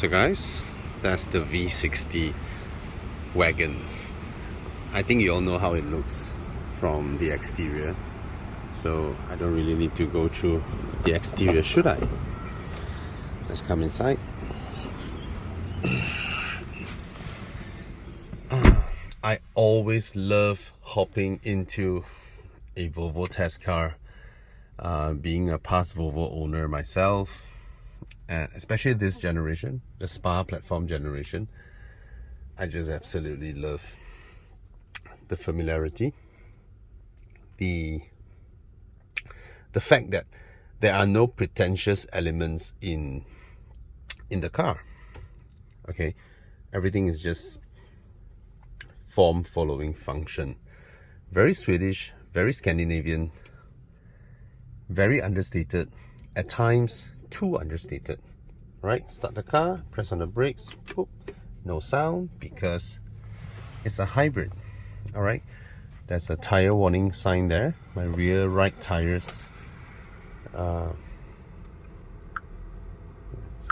So guys, that's the V60 wagon. I think you all know how it looks from the exterior, so I don't really need to go through the exterior, should I? Let's come inside. I always love hopping into a Volvo test car, being a past Volvo owner myself, and especially this generation, the Spa platform generation. I just absolutely love the familiarity, the fact that there are no pretentious elements in the car. Okay, everything is just form following function. Very Swedish, very Scandinavian, very understated, at times too understated. Right, start the car, press on the brakes, whoop, no sound because it's a hybrid. All right, there's a tire warning sign there. My rear right tires, it's a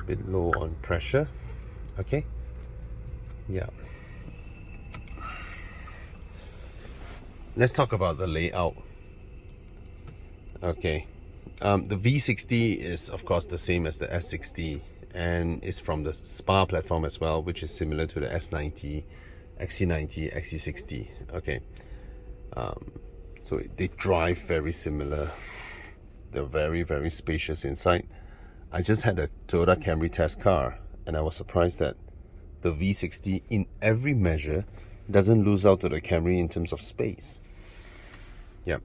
bit low on pressure. Okay, yeah. Let's talk about the layout. Okay, the V60 is of course the same as the S60 and is from the Spa platform as well, which is similar to the S90, XC90, XC60. Okay, so they drive very similar. They're very, very spacious inside. I just had a Toyota Camry test car and I was surprised that the V60 in every measure doesn't lose out to the Camry in terms of space. Yep.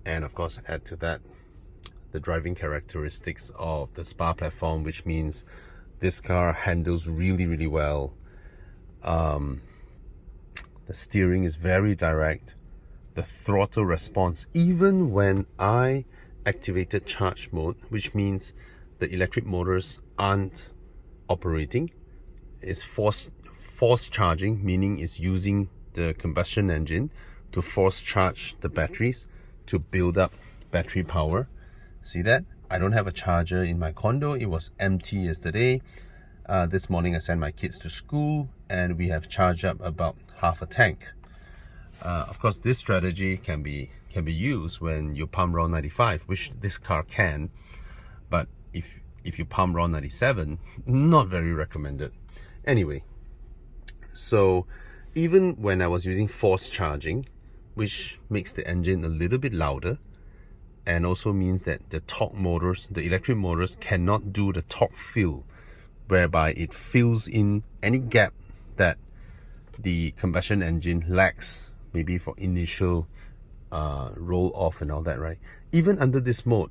And of course, add to that the driving characteristics of the Spa platform, which means this car handles really, really well. The steering is very direct. The throttle response, even when I activated charge mode, which means the electric motors aren't operating, is force charging, meaning it's using the combustion engine to force charge the batteries to build up battery power. See that? I don't have a charger in my condo. It was empty yesterday. This morning I sent my kids to school and we have charged up about half a tank. Of course, this strategy can be used when you pump RON 95, which this car can, but if you pump RON 97, not very recommended. Anyway, so even when I was using force charging, which makes the engine a little bit louder, and also means that the torque motors, the electric motors, cannot do the torque fill, whereby it fills in any gap that the combustion engine lacks, maybe for initial roll off and all that, right? Even under this mode,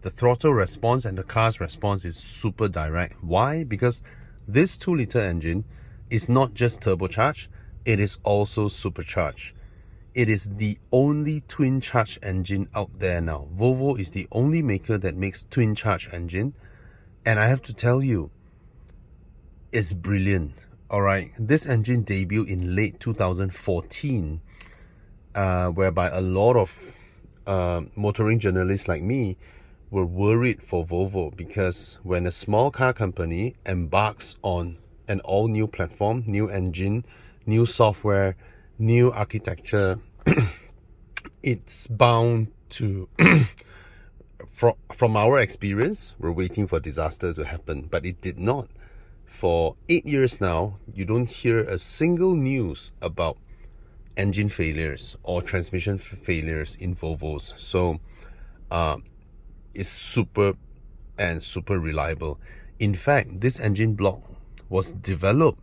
the throttle response and the car's response is super direct. Why? Because this 2-liter engine is not just turbocharged, it is also supercharged. It is the only twin charge engine out there now. Volvo is the only maker that makes twin charge engine, and I have to tell you, it's brilliant. All right, this engine debuted in late 2014, whereby a lot of motoring journalists like me were worried for Volvo, because when a small car company embarks on an all-new platform, new engine, new software, new architecture, it's bound to from our experience, we're waiting for disaster to happen, but it did not. For 8 years now, you don't hear a single news about engine failures or transmission failures in Volvos. So it's super reliable. In fact, this engine block was developed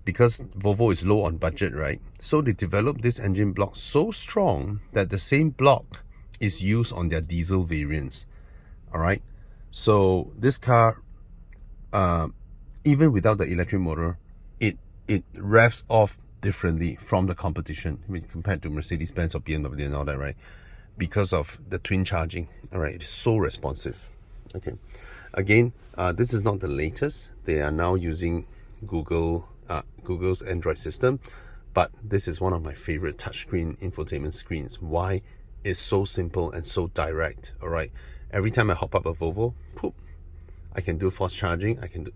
because Volvo is low on budget, right? So they developed this engine block so strong that the same block is used on their diesel variants. All right, so this car, even without the electric motor, it revs off differently from the competition, I mean, compared to Mercedes-Benz or BMW and all that, right? Because of the twin charging. All right, it is so responsive. Okay, again, this is not the latest. They are now using Google's Android system, but this is one of my favorite touchscreen infotainment screens. Why? It's so simple and so direct. All right, every time I hop up a Volvo, poop, I can do fast charging. I can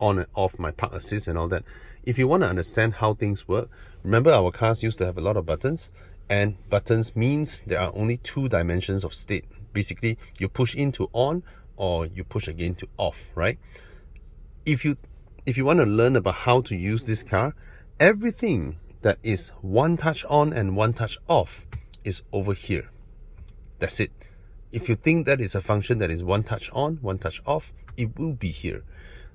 on and off my park assist and all that. If you want to understand how things work, remember our cars used to have a lot of buttons, and buttons means there are only 2 dimensions of state. Basically, you push into on or you push again to off, right? If you want to learn about how to use this car, everything that is one touch on and one touch off is over here. That's it. If you think that is a function that is one touch on, one touch off, it will be here.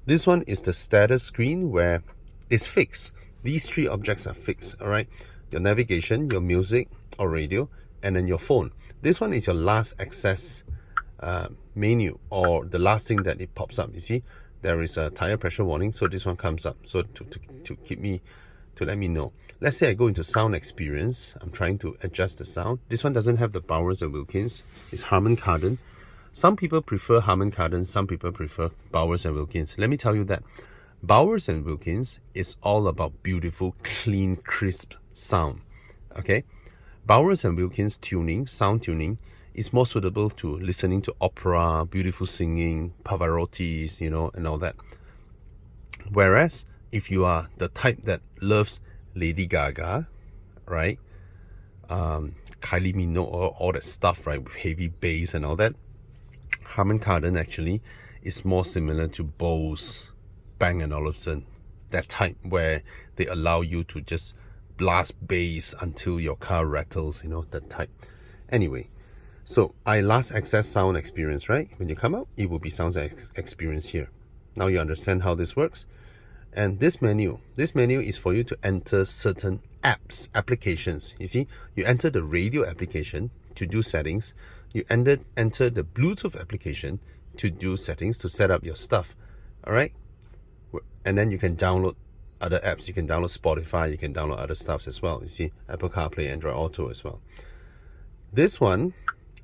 This one is the status screen where it's fixed. These 3 objects are fixed, all right? Your navigation, your music or radio, and then your phone. This one is your last access menu, or the last thing that it pops up. You see, there is a tire pressure warning, so this one comes up. So to let me know. Let's say I go into sound experience. I'm trying to adjust the sound. This one doesn't have the Bowers and Wilkins. It's Harman Kardon. Some people prefer Harman Kardon, some people prefer Bowers and Wilkins. Let me tell you that Bowers and Wilkins is all about beautiful, clean, crisp sound. Okay, Bowers and Wilkins tuning, sound tuning, is more suitable to listening to opera, beautiful singing, Pavarottis, you know, and all that. Whereas if you are the type that loves Lady Gaga, right, Kylie Minogue, all that stuff, right, with heavy bass and all that, Harman Kardon actually is more similar to Bose, Bang & Olufsen, that type where they allow you to just blast bass until your car rattles, you know, that type. Anyway, so I last access sound experience, right? When you come out, it will be sound experience here. Now you understand how this works. And this menu is for you to enter certain applications. You see, you enter the radio application to do settings. You enter the Bluetooth application to do settings, to set up your stuff. All right, and then you can download other apps. You can download Spotify, you can download other stuff as well. You see, Apple CarPlay, Android Auto as well. This one,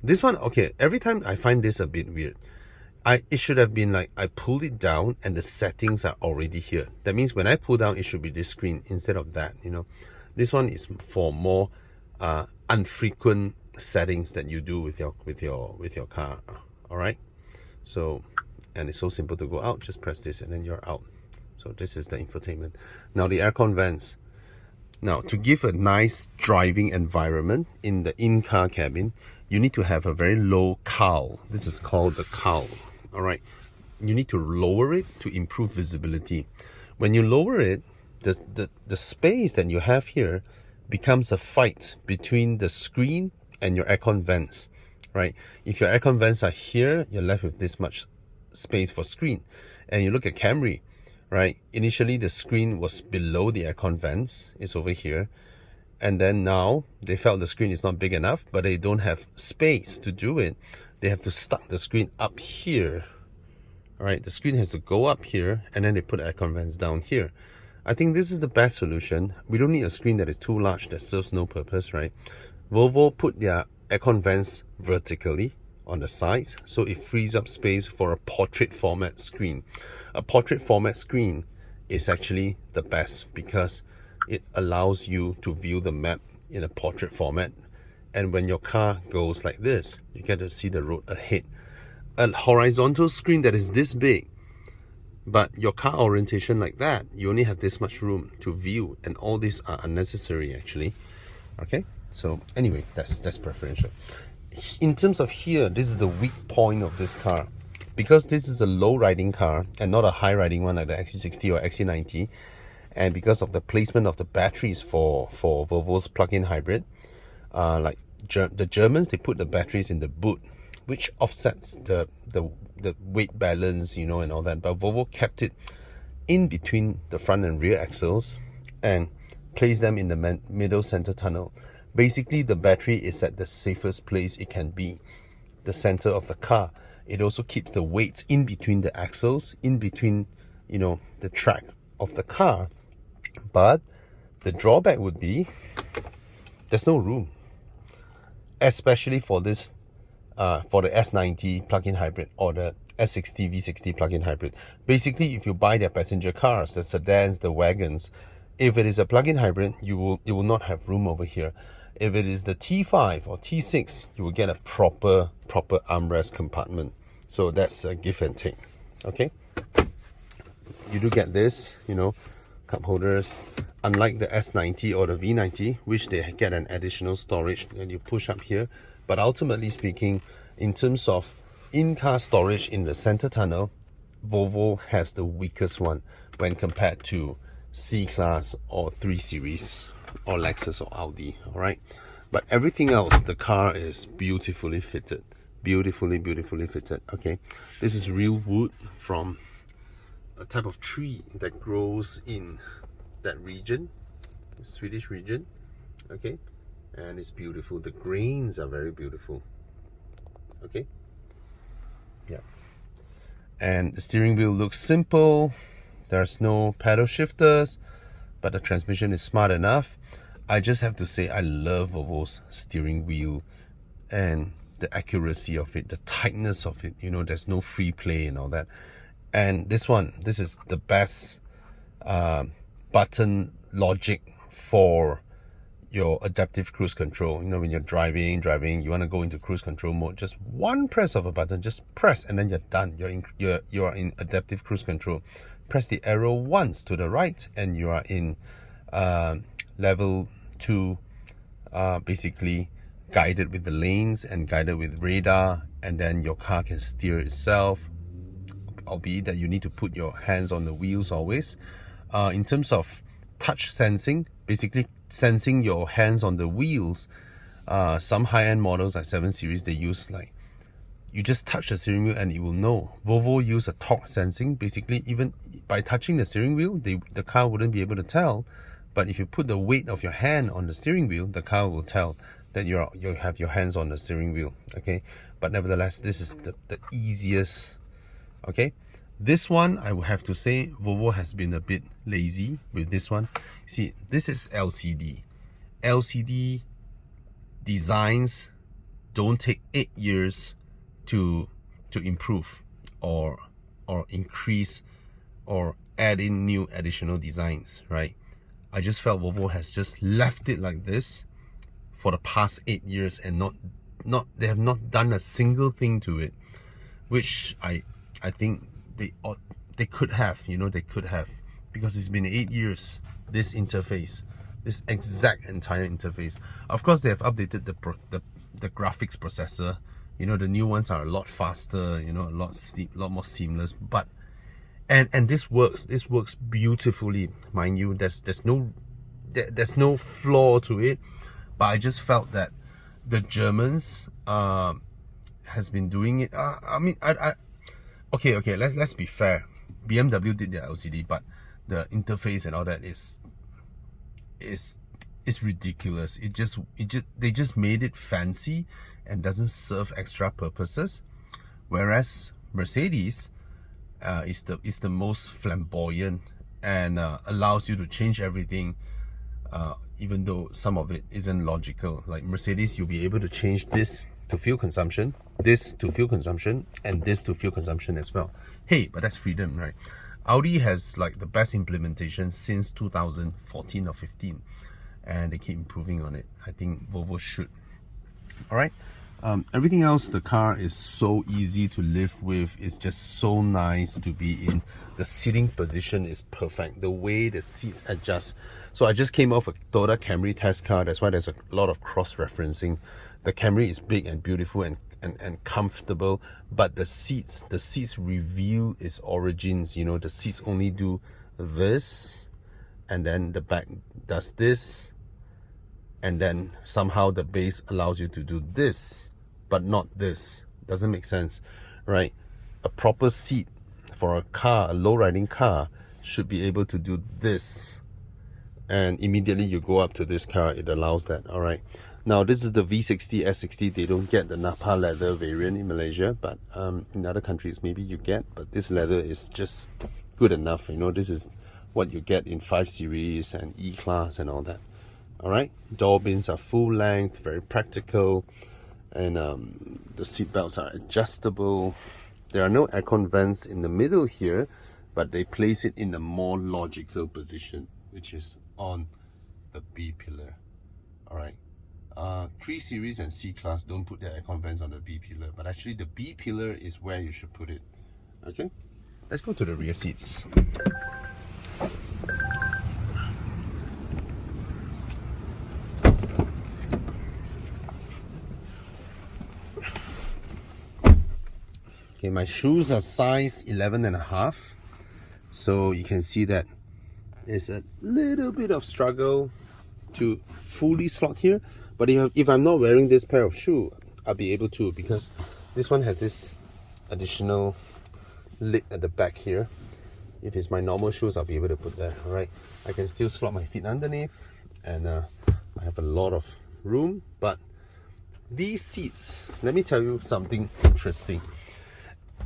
okay, every time I find this a bit weird. It should have been like I pulled it down and the settings are already here. That means when I pull down, it should be this screen instead of that, you know. This one is for more unfrequent settings that you do with your car. All right, so, and it's so simple to go out. Just press this and then you're out. So this is the infotainment. Now the aircon vents. Now, to give a nice driving environment in the in-car cabin, you need to have a very low cowl. This is called the cowl. All right, you need to lower it to improve visibility. When you lower it, the space that you have here becomes a fight between the screen and your aircon vents, right? If your aircon vents are here, you're left with this much space for screen. And you look at Camry, right? Initially, the screen was below the aircon vents. It's over here. And then now, they felt the screen is not big enough, but they don't have space to do it. They have to stuck the screen up here. All right, the screen has to go up here, and then they put aircon vents down here. I think this is the best solution. We don't need a screen that is too large, that serves no purpose, right? Volvo put their aircon vents vertically on the sides, so it frees up space for a portrait format screen. A portrait format screen is actually the best because it allows you to view the map in a portrait format. And when your car goes like this, you get to see the road ahead. A horizontal screen that is this big, but your car orientation like that, you only have this much room to view, and all these are unnecessary actually. Okay, so anyway, that's preferential. In terms of here, this is the weak point of this car. Because this is a low riding car and not a high riding one like the XC60 or XC90, and because of the placement of the batteries for Volvo's plug-in hybrid, like the Germans, they put the batteries in the boot, which offsets the weight balance, you know, and all that. But Volvo kept it in between the front and rear axles and placed them in the middle center tunnel. Basically, the battery is at the safest place it can be, the center of the car. It also keeps the weight in between the axles, in between, you know, the track of the car. But the drawback would be there's no room, especially for this, for the S90 plug-in hybrid or the S60 V60 plug-in hybrid. Basically, if you buy their passenger cars, the sedans, the wagons, if it is a plug-in hybrid, you will not have room over here. If it is the T5 or T6, you will get a proper armrest compartment. So that's a give and take. Okay. you do get this, you know, cup holders. Unlike the S90 or the V90, which they get an additional storage and you push up here. But ultimately speaking, in terms of in-car storage in the center tunnel, Volvo has the weakest one when compared to C-Class or 3 Series or Lexus or Audi, all right? But everything else, the car is beautifully fitted. Beautifully fitted, okay? This is real wood from a type of tree that grows in that region, Swedish region, okay? And it's beautiful. The grains are very beautiful, okay? Yeah. And the steering wheel looks simple. There's no paddle shifters, but the transmission is smart enough. I just have to say I love Volvo's steering wheel and the accuracy of it, the tightness of it. You know, there's no free play and all that. And this is the best button logic for your adaptive cruise control. You know, when you're driving, you want to go into cruise control mode, just one press of a button, just press, and then you're done. You are in adaptive cruise control. Press the arrow once to the right, and you are in level 2, basically guided with the lanes and guided with radar, and then your car can steer itself, albeit that you need to put your hands on the wheels always. In terms of touch sensing, basically sensing your hands on the wheels, some high-end models like 7 Series, they use like, you just touch the steering wheel and it will know. Volvo use a torque sensing. Basically, even by touching the steering wheel, the car wouldn't be able to tell. But if you put the weight of your hand on the steering wheel, the car will tell that you have your hands on the steering wheel, okay? But nevertheless, this is the easiest, okay? This one, I would have to say, Volvo has been a bit lazy with this one. See, this is LCD. LCD designs don't take 8 years to improve or increase or add in new additional designs, right? I just felt Volvo has just left it like this for the past 8 years and they have not done a single thing to it, which I think they could have, you know, they could have, because it's been 8 years, this interface, this exact entire interface. Of course, they have updated the graphics processor. You know, the new ones are a lot faster, you know, a lot more seamless, but and this works beautifully, mind you. There's no flaw to it, but I just felt that the Germans has been doing it. I mean, okay, let's be fair. BMW did their LCD, but the interface and all that is ridiculous. They just made it fancy and doesn't serve extra purposes, whereas Mercedes is the most flamboyant and allows you to change everything, even though some of it isn't logical. Like Mercedes, you'll be able to change this to fuel consumption, this to fuel consumption, and this to fuel consumption as well. Hey, but that's freedom, right? Audi has like the best implementation since 2014 or 15, and they keep improving on it. I think Volvo should. All right. Everything else, the car is so easy to live with. It's just so nice to be in. The sitting position is perfect. The way the seats adjust. So I just came off a Toyota Camry test car. That's why there's a lot of cross-referencing. The Camry is big and beautiful and comfortable, but the seats reveal its origins. You know, the seats only do this, and then the back does this, and then somehow the base allows you to do this, but not this. Doesn't make sense, right? A proper seat for a car, a low-riding car, should be able to do this, and immediately you go up to this car, it allows that. All right. Now this is the V60 S60. They don't get the Napa leather variant in Malaysia, but in other countries maybe you get. But this leather is just good enough. You know, this is what you get in 5 Series and E-Class and all that. All right. Door bins are full length, very practical, and the seat belts are adjustable. There are no aircon vents in the middle here, but they place it in a more logical position, which is on the B pillar. All right. 3 Series and C-Class don't put their aircon vents on the B pillar, but actually the B pillar is where you should put it. Okay. Let's go to the rear seats. Okay, my shoes are size 11.5, so you can see that there's a little bit of struggle to fully slot here. But if I'm not wearing this pair of shoe, I'll be able to, because this one has this additional lid at the back here. If it's my normal shoes, I'll be able to put there. All right, I can still slot my feet underneath, and I have a lot of room. But these seats, let me tell you something interesting.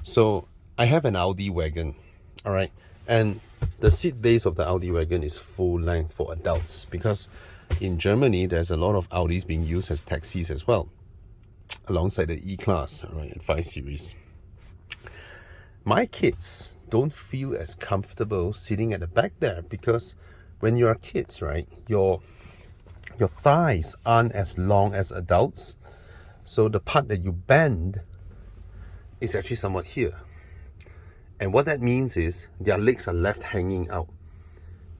So I have an Audi wagon, all right, and the seat base of the Audi wagon is full length for adults, because in Germany there's a lot of Audis being used as taxis as well, alongside the E-Class, all right, and 5 Series. My kids don't feel as comfortable sitting at the back there, because when you're kids, right, your thighs aren't as long as adults, so the part that you bend is actually somewhat here. And what that means is their legs are left hanging out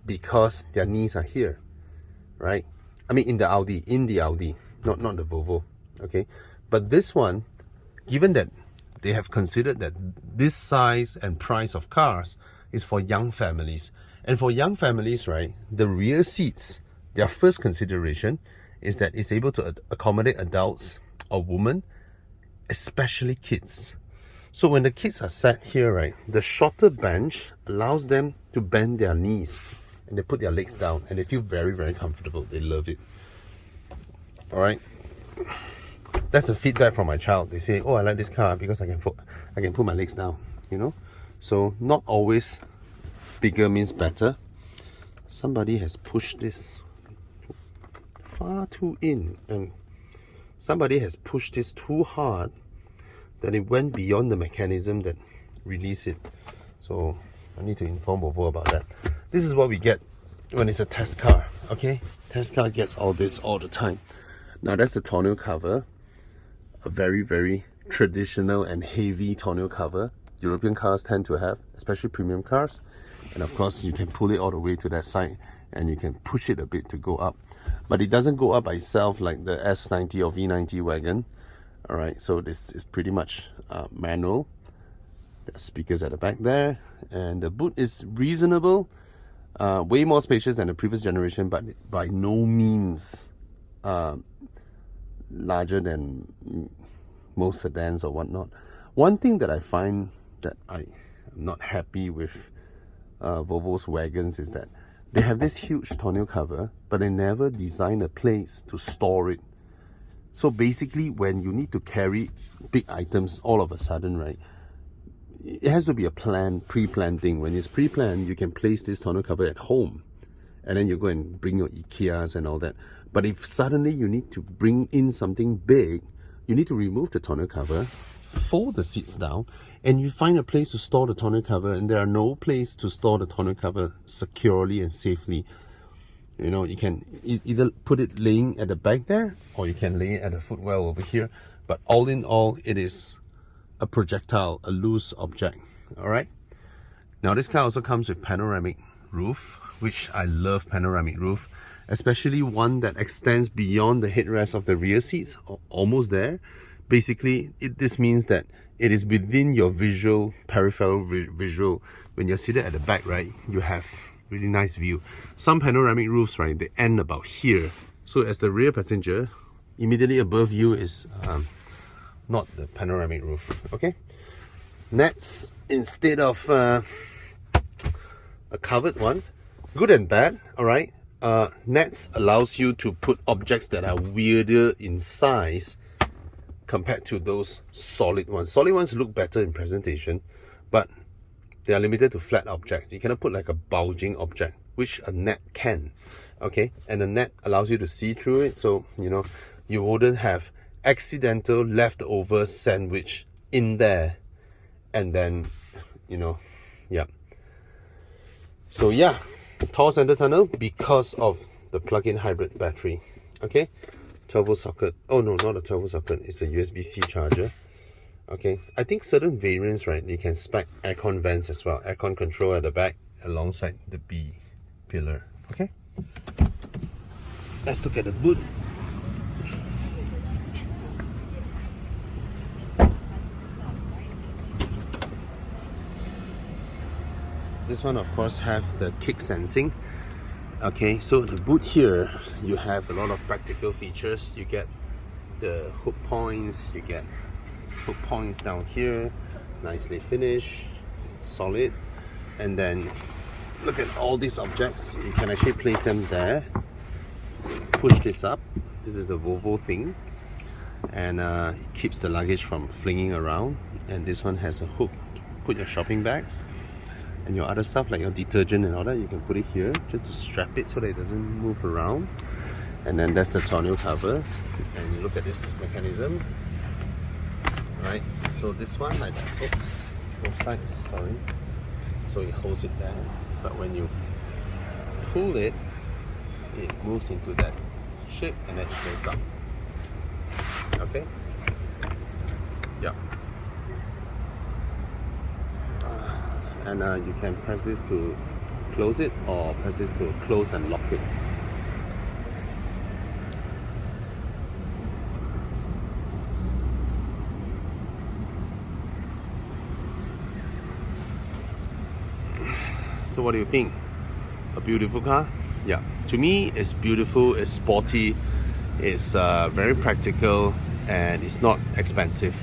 because their knees are here, right? I mean in the Audi, not the Volvo, okay? But this one, given that they have considered that this size and price of cars is for young families, and for young families, right, the rear seats, their first consideration is that it's able to accommodate adults or women, especially kids. So when the kids are sat here, right, the shorter bench allows them to bend their knees, and they put their legs down, and they feel very, very comfortable. They love it. All right. That's a feedback from my child. They say, "Oh, I like this car because I can put my legs down." You know. So not always bigger means better. Somebody has pushed this far too in, and somebody has pushed this too hard, that it went beyond the mechanism that released it. So I need to inform Volvo about that. This is what we get when it's a test car, okay? Test car gets all this all the time. Now that's the tonneau cover, a very, very traditional and heavy tonneau cover. European cars tend to have, especially premium cars. And of course you can pull it all the way to that side, and you can push it a bit to go up. But it doesn't go up by itself like the S90 or V90 wagon. All right, so this is pretty much manual. There are speakers at the back there, and the boot is reasonable, way more spacious than the previous generation, but by no means larger than most sedans or whatnot. One thing that I find that I'm not happy with Volvo's wagons is that they have this huge tonneau cover, but they never design a place to store it. So basically, when you need to carry big items all of a sudden, right, it has to be a pre-planned thing. When it's pre-planned, you can place this tonneau cover at home, and then you go and bring your IKEAs and all that. But if suddenly you need to bring in something big, you need to remove the tonneau cover, fold the seats down, and you find a place to store the tonneau cover, and there are no place to store the tonneau cover securely and safely. You know, you can either put it laying at the back there, or you can lay it at the footwell over here. But all in all, it is a projectile, a loose object. All right. Now this car also comes with panoramic roof, which I love panoramic roof, especially one that extends beyond the headrest of the rear seats, almost there. Basically, this means that it is within your visual, peripheral visual. When you're seated at the back, right, you have really nice view. Some panoramic roofs, right, they end about here. So as the rear passenger, immediately above you is not the panoramic roof, okay? Nets instead of a covered one. Good and bad, all right? Nets allows you to put objects that are weirder in size compared to those solid ones. Solid ones look better in presentation, but they are limited to flat objects. You cannot put like a bulging object, which a net can, okay? And the net allows you to see through it, so you know you wouldn't have accidental leftover sandwich in there, and then you know, yeah. So yeah, tall center tunnel because of the plug-in hybrid battery, okay? 12-volt socket. Oh no, not a 12-volt socket. It's a USB-C charger. Okay, I think certain variants, right, they can spec aircon vents as well, aircon control at the back alongside the B pillar. Okay, let's look at the boot. This one, of course, have the kick sensing. Okay, so the boot here, you have a lot of practical features. You get the hook points, you get hook points down here, nicely finished, solid. And then look at all these objects. You can actually place them there. Push this up. This is a Volvo thing, and it keeps the luggage from flinging around. And this one has a hook to put your shopping bags and your other stuff like your detergent and all that. You can put it here just to strap it so that it doesn't move around. And then that's the tonneau cover. And you look at this mechanism, right? So this one like that. Oops, both sides, sorry. So it holds it down, but when you pull it, it moves into that shape and then it goes up. Okay? Yeah. And you can press this to close it or press this to close and lock it. So what do you think? A beautiful car? Yeah, to me it's beautiful, it's sporty, it's very practical, and it's not expensive.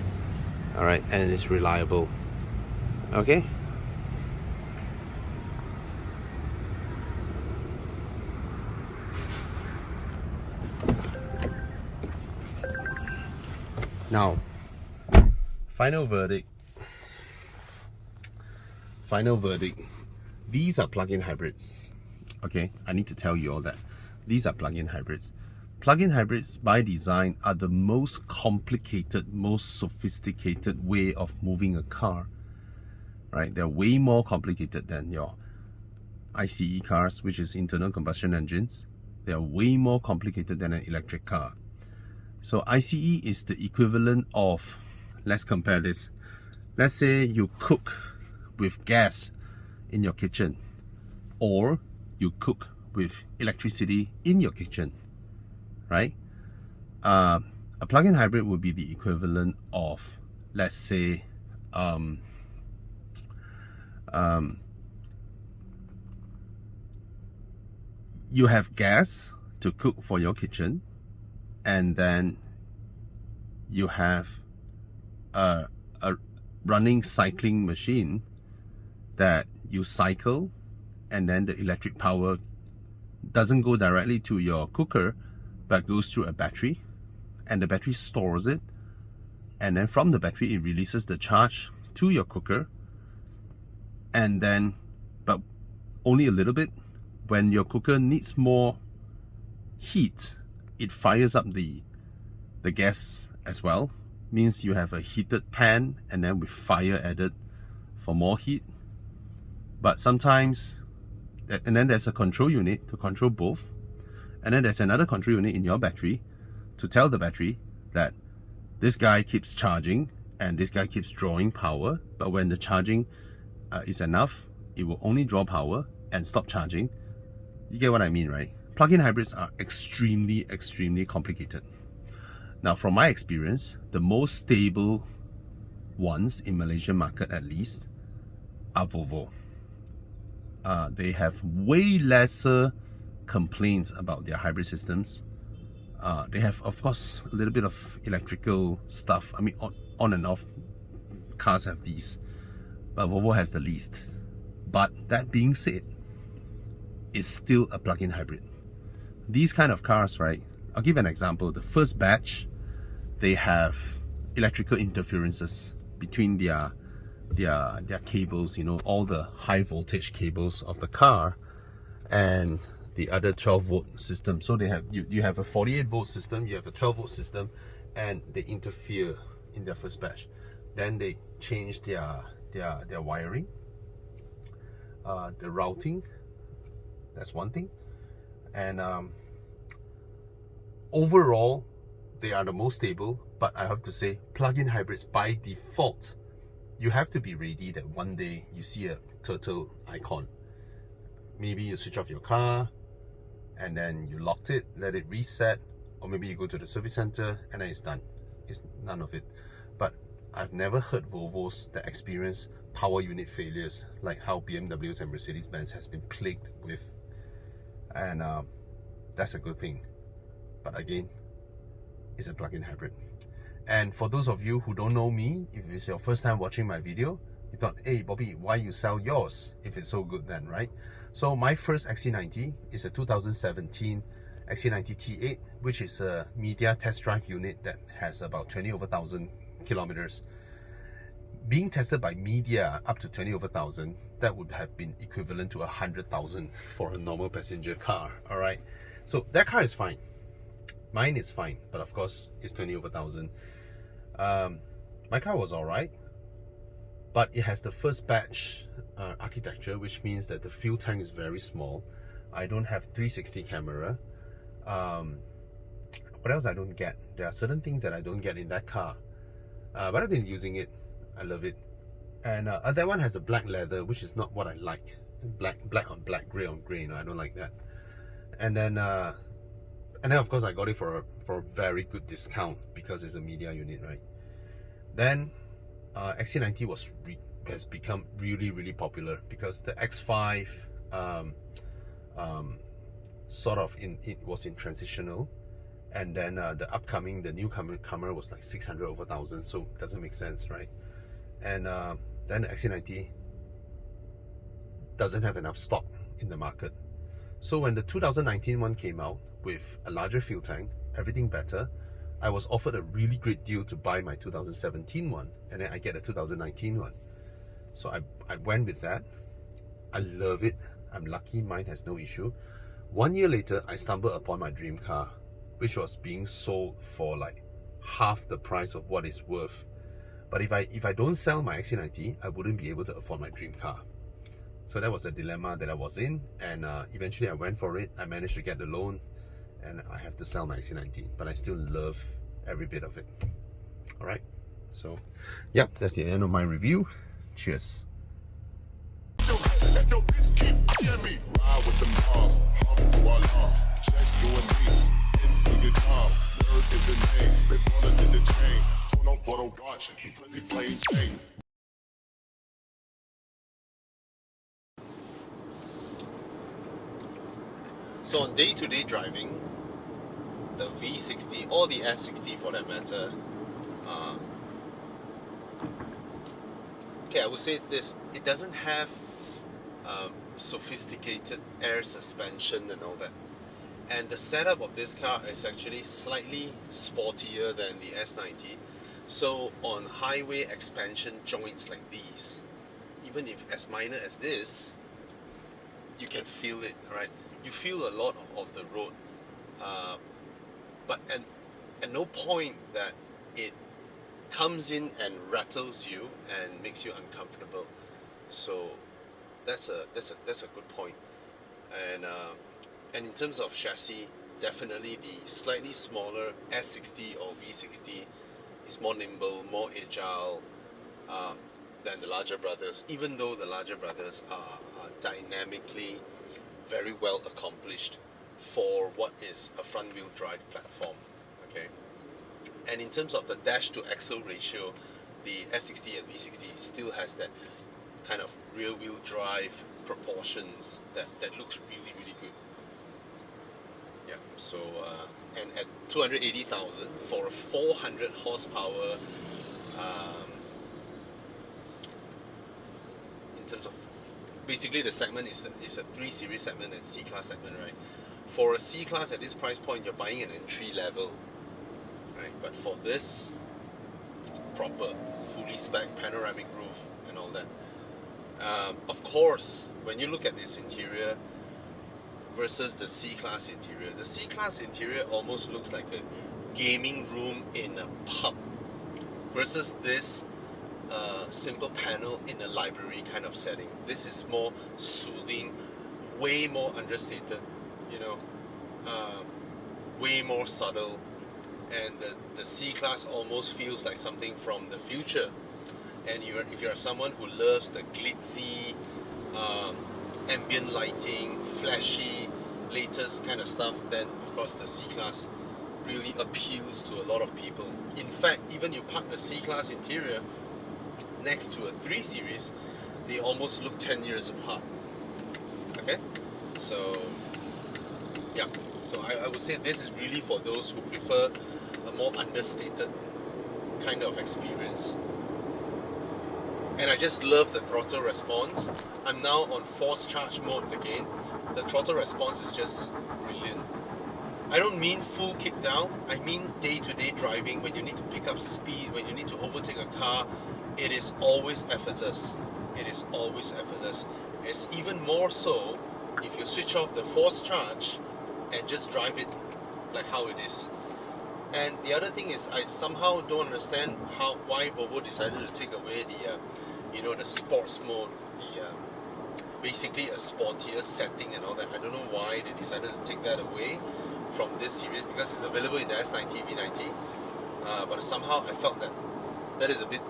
Alright, and it's reliable. Okay? Now, final verdict. These are plug-in hybrids. Okay, I need to tell you all that. These are plug-in hybrids. Plug-in hybrids, by design, are the most complicated, most sophisticated way of moving a car. Right? They're way more complicated than your ICE cars, which is internal combustion engines. They're way more complicated than an electric car. So ICE is the equivalent of, let's compare this. Let's say you cook with gas in your kitchen, or you cook with electricity in your kitchen, right? A plug-in hybrid would be the equivalent of, let's say, you have gas to cook for your kitchen, and then you have a running cycling machine that you cycle, and then the electric power doesn't go directly to your cooker but goes through a battery, and the battery stores it, and then from the battery it releases the charge to your cooker, and then, but only a little bit, when your cooker needs more heat, it fires up the gas as well. Means you have a heated pan and then with fire added for more heat. But sometimes, and then there's a control unit to control both, and then there's another control unit in your battery to tell the battery that this guy keeps charging and this guy keeps drawing power, but when the charging is enough, it will only draw power and stop charging. You get what I mean, right? Plug-in hybrids are extremely complicated. Now, from my experience, the most stable ones in Malaysian market, at least, are Volvo. They have way lesser complaints about their hybrid systems. They have, of course, a little bit of electrical stuff. I mean, on and off cars have these, but Volvo has the least. But that being said, it's still a plug-in hybrid. These kind of cars, right? I'll give an example. The first batch, they have electrical interferences between their cables, you know, all the high voltage cables of the car and the other 12 volt system. So they have, you have a 48 volt system, you have a 12 volt system, and they interfere in their first batch. Then they change their wiring, the routing. That's one thing. And overall, they are the most stable, but I have to say, plug-in hybrids by default, you have to be ready that one day you see a turtle icon. Maybe you switch off your car and then you locked it, let it reset, or maybe you go to the service center and then it's done. It's none of it. But I've never heard Volvos that experience power unit failures like how BMWs and Mercedes-Benz has been plagued with, and that's a good thing. But again, it's a plug-in hybrid. And for those of you who don't know me, if it's your first time watching my video, you thought, hey Bobby, why you sell yours if it's so good then, right? So my first XC90 is a 2017 XC90 T8, which is a media test drive unit that has about 20 over 1,000 kilometers. Being tested by media up to 20 over 1,000, that would have been equivalent to 100,000 for a normal passenger car, all right? So that car is fine. Mine is fine, but of course it's 20 over 1,000. My car was all right, but it has the first batch architecture, which means that the fuel tank is very small. I don't have 360 camera. What else I don't get? There are certain things that I don't get in that car, but I've been using it. I love it. And that one has a black leather, which is not what I like. Black on black, grey on grey. No, I don't like that. And then of course I got it for a very good discount because it's a media unit, right? Then XC90 has become really popular because the X5 sort of it was in transitional, and then the newcomer was like 600 over 1,000, so it doesn't make sense, right? And then the XC90 doesn't have enough stock in the market. So when the 2019 one came out with a larger fuel tank, everything better, I was offered a really great deal to buy my 2017 one, and then I get a 2019 one. So I went with that. I love it. I'm lucky mine has no issue. 1 year later, I stumbled upon my dream car, which was being sold for like half the price of what it's worth. But if I don't sell my XC90, I wouldn't be able to afford my dream car. So that was the dilemma that I was in, and eventually I went for it. I managed to get the loan, and I have to sell my XC90, but I still love every bit of it. All right, so yep, that's the end of my review. Cheers. So on day-to-day driving, the V60 or the S60 for that matter, okay, I would say this: it doesn't have sophisticated air suspension and all that. And the setup of this car is actually slightly sportier than the S90. So on highway expansion joints like these, even if as minor as this, you can feel it, right? You feel a lot of the road, but at no point that it comes in and rattles you and makes you uncomfortable. So that's a good point. And in terms of chassis, definitely the slightly smaller S60 or V60 is more nimble, more agile than the larger brothers, even though the larger brothers are dynamically very well accomplished for what is a front-wheel drive platform. Okay, and in terms of the dash to axle ratio, the S60 and V60 still has that kind of rear-wheel drive proportions that looks really good. Yeah. So and at 280,000 for a 400 horsepower, in terms of basically the segment is a 3 Series segment and C-Class segment, right? For a C-Class at this price point, you're buying an entry level, right? But for this proper, fully spec panoramic roof and all that, of course, when you look at this interior versus the C-Class interior, the C-Class interior almost looks like a gaming room in a pub versus this simple panel in a library kind of setting. This is more soothing, way more understated, you know, way more subtle, and the C-Class almost feels like something from the future. And if you're someone who loves the glitzy, ambient lighting, flashy, latest kind of stuff, then of course the C-Class really appeals to a lot of people. In fact, even you park the C-Class interior next to a 3 Series, they almost look 10 years apart. Okay? So, yeah. So I would say this is really for those who prefer a more understated kind of experience. And I just love the throttle response. I'm now on forced charge mode again. The throttle response is just brilliant. I don't mean full kick down, I mean day-to-day driving, when you need to pick up speed, when you need to overtake a car, it is always effortless. It is always effortless. It's even more so if you switch off the forced charge and just drive it like how it is. And the other thing is, I somehow don't understand why Volvo decided to take away the the sports mode, basically a sportier setting and all that. I don't know why they decided to take that away from this series, because it's available in the S90, V90. But somehow I felt that is a bit.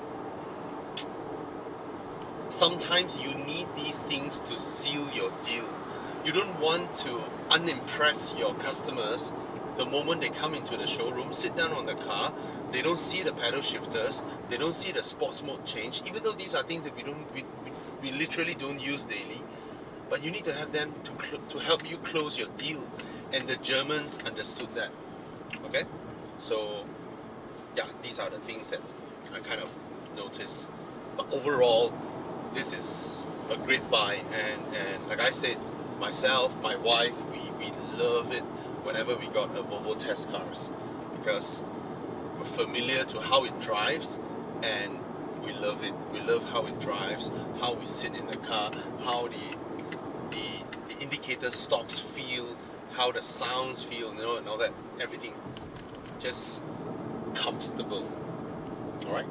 Sometimes you need these things to seal your deal. You don't want to unimpress your customers the moment they come into the showroom, sit down on the car, they don't see the pedal shifters, they don't see the sports mode change, even though these are things that we literally don't use daily, but you need to have them to help you close your deal, and the Germans understood that. Okay? So, yeah, these are the things that I kind of noticed. But overall, this is a great buy, and like I said, myself, my wife, we love it whenever we got a Volvo test cars, because we're familiar to how it drives, and we love it. We love how it drives, how we sit in the car, how the indicator stalks feel, how the sounds feel, and all that. Everything just comfortable. Alright?